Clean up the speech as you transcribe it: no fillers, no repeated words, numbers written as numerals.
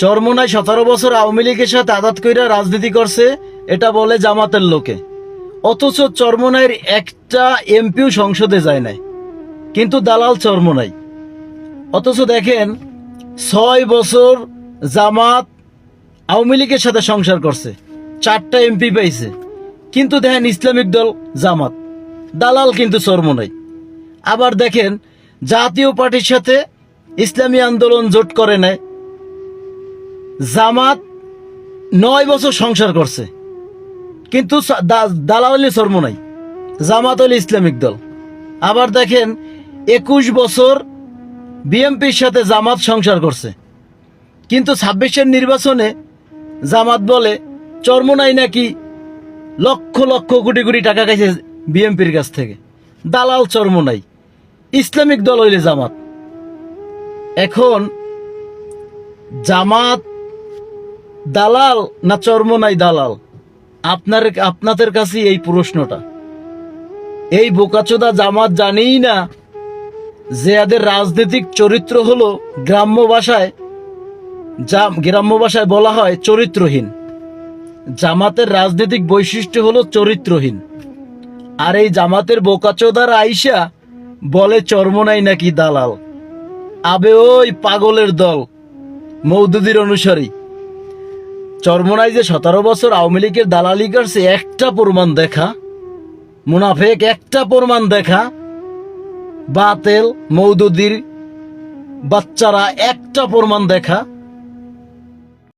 চরমোনাই 17 বছর আওয়ামী লীগের সাথে আঘাত কইরা রাজনীতি করছে, এটা বলে জামাতের লোকে। অথচ চরমোনাইয়ের একটা এমপিও সংসদে যায় নাই, কিন্তু দালাল চরমোনাই। অথচ দেখেন 6 বছর জামাত আওয়ামী লীগের সাথে সংসার করছে, 4টা এমপি পাইছে, কিন্তু দেখেন ইসলামিক দল জামাত, দালাল কিন্তু চরমোনাই। আবার দেখেন জাতীয় পার্টির সাথে ইসলামী আন্দোলন জোট করে নেয়, জামাত 9 বছর সংসার করছে, কিন্তু দালাল হলে চরমোনাই, জামাত হলে ইসলামিক দল। আবার দেখেন 21 বছর বিএনপির সাথে জামাত সংসার করছে, কিন্তু 26-এর নির্বাচনে জামাত বলে চরমোনাই নাকি লক্ষ লক্ষ কোটি কোটি টাকা খাইছে বিএনপির কাছ থেকে। দালাল চরমোনাই, ইসলামিক দল হইলে জামাত। এখন জামাত দালাল না চরমোনাই দালাল? আপনাদের কাছে এই প্রশ্নটা। এই বোকাচোদা জামাত জানেই না যে এদের রাজনৈতিক চরিত্র হলো গ্রাম্য ভাষায় বলা হয় চরিত্রহীন। জামাতের রাজনৈতিক বৈশিষ্ট্য হলো চরিত্রহীন। আর এই জামাতের বোকাচোদার আইসা বলে চরমোনাই নাকি দালাল। আবে ওই পাগলের দল, মওদুদির অনুসারী। চরমোনাই যে 17 বছর আওয়ামী লীগের দালালি করছে, একটা প্রমাণ দেখা। মুনাফেক, একটা প্রমাণ দেখা। বাতেল মওদুদির বাচ্চারা, একটা প্রমাণ দেখা।